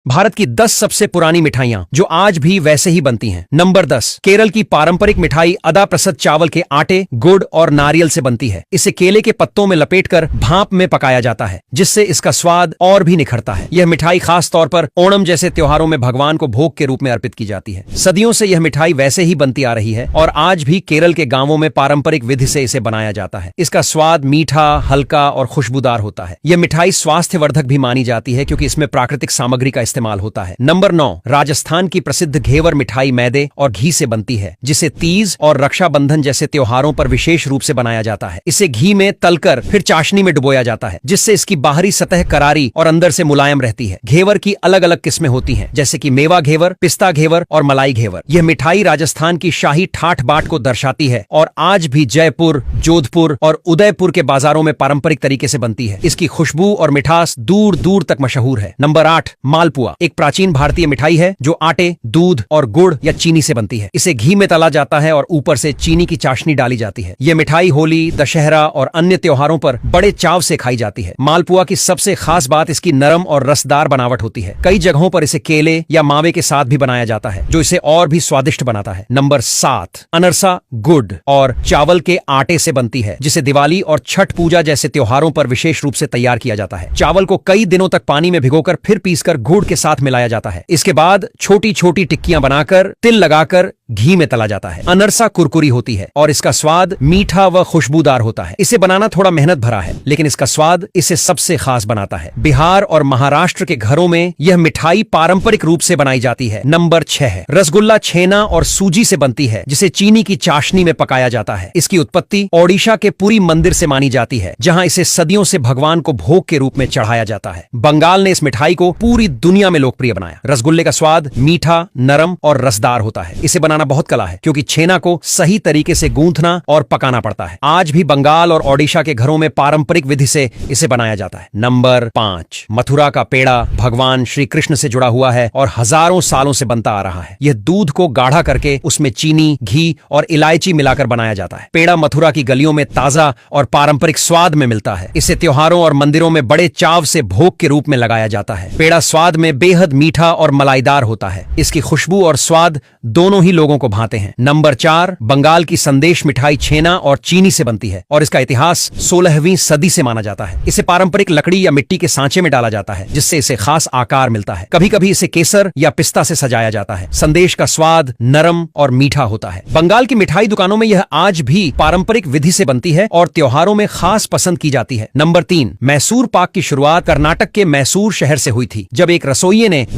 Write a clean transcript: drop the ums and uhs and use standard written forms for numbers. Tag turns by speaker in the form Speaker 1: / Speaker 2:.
Speaker 1: भारत की 10 सबसे पुरानी मिठाइयां जो आज भी वैसे ही बनती हैं। नंबर 10, केरल की पारंपरिक मिठाई अदा प्रसाद चावल के आटे, गुड़ और नारियल से बनती है। इसे केले के पत्तों में लपेटकर भाप में पकाया जाता है, जिससे इसका स्वाद और भी निखरता है। यह मिठाई खास तौर पर ओणम जैसे त्योहारों में भगवान को भोग के रूप में अर्पित की जाती है। सदियों से यह मिठाई वैसे ही बनती आ रही है और आज भी केरल के गांवों में पारंपरिक विधि से इसे बनाया जाता है। इसका स्वाद मीठा, हल्का और खुशबूदार होता है। यह मिठाई स्वास्थ्यवर्धक भी मानी जाती है क्योंकि इसमें प्राकृतिक सामग्री का इस्तेमाल होता है। नंबर 9, राजस्थान की प्रसिद्ध घेवर मिठाई मैदे और घी से बनती है, जिसे तीज और रक्षाबंधन जैसे त्योहारों पर विशेष रूप से बनाया जाता है। इसे घी में तलकर फिर चाशनी में डुबोया जाता है, जिससे इसकी बाहरी सतह करारी और अंदर से मुलायम रहती है। घेवर की अलग अलग किस्में होती हैं, जैसे कि मेवा घेवर, पिस्ता घेवर और मलाई घेवर। यह मिठाई राजस्थान की शाही ठाठ बाट को दर्शाती है और आज भी जयपुर, जोधपुर और उदयपुर के बाजारों में पारंपरिक तरीके से बनती है। इसकी खुशबू और मिठास दूर दूर तक मशहूर है। नंबर 8, मालपुआ एक प्राचीन भारतीय मिठाई है जो आटे, दूध और गुड़ या चीनी से बनती है। इसे घी में तला जाता है और ऊपर से चीनी की चाशनी डाली जाती है। यह मिठाई होली, दशहरा और अन्य त्योहारों पर बड़े चाव से खाई जाती है। मालपुआ की सबसे खास बात इसकी नरम और रसदार बनावट होती है। कई जगहों पर इसे केले या मावे के साथ भी बनाया जाता है, जो इसे और भी स्वादिष्ट बनाता है। नंबर 7, अनरसा गुड़ और चावल के आटे से बनती है, जिसे दिवाली और छठ पूजा जैसे त्योहारों पर विशेष रूप से तैयार किया जाता है। चावल को कई दिनों तक पानी में भिगोकर फिर पीसकर गुड़ के साथ मिलाया जाता है। इसके बाद छोटी छोटी टिक्कियां बनाकर तिल लगाकर घी में तला जाता है। अनरसा कुरकुरी होती है और इसका स्वाद मीठा व खुशबूदार होता है। इसे बनाना थोड़ा मेहनत भरा है, लेकिन इसका स्वाद इसे सबसे खास बनाता है। बिहार और महाराष्ट्र के घरों में यह मिठाई पारंपरिक रूप से बनाई जाती है। नंबर 6 है, रसगुल्ला छेना और सूजी से बनती है, जिसे चीनी की चाशनी में पकाया जाता है। इसकी उत्पत्ति ओडिशा के पुरी मंदिर से मानी जाती है, जहां इसे सदियों से भगवान को भोग के रूप में चढ़ाया जाता है। बंगाल ने इस मिठाई को पूरी दुनिया में लोकप्रिय बनाया। रसगुल्ले का स्वाद मीठा, नरम और रसदार होता है। इसे बनाना बहुत कला है, क्योंकि छेना को सही तरीके से गूंथना और पकाना पड़ता है। आज भी बंगाल और ओडिशा के घरों में पारंपरिक विधि से इसे बनाया जाता है। नंबर 5, मथुरा का पेड़ा भगवान श्री कृष्ण से जुड़ा हुआ है और हजारों सालों से बनता आ रहा है। यह दूध को गाढ़ा करके उसमें चीनी, घी और इलायची मिलाकर बनाया जाता है। पेड़ा मथुरा की गलियों में ताजा और पारंपरिक स्वाद में मिलता है। इसे त्योहारों और मंदिरों में बड़े चाव से भोग के रूप में लगाया जाता है। पेड़ा स्वाद में बेहद मीठा और मलाईदार होता है। इसकी खुशबू और स्वाद दोनों ही लोगों को भाते हैं। नंबर 4, बंगाल की संदेश मिठाई छेना और चीनी से बनती है और इसका इतिहास 16वीं सदी से माना जाता है। इसे पारंपरिक लकड़ी या मिट्टी के सांचे में डाला जाता है, जिससे इसे खास आकार मिलता है। कभी कभी इसे केसर या पिस्ता से सजाया जाता है। संदेश का स्वाद नरम और मीठा होता है। बंगाल की मिठाई दुकानों में यह आज भी पारंपरिक विधि से बनती है और त्योहारों में खास पसंद की जाती है। नंबर 3, मैसूर पाक की शुरुआत कर्नाटक के मैसूर शहर से हुई थी, जब एक रसोइये ने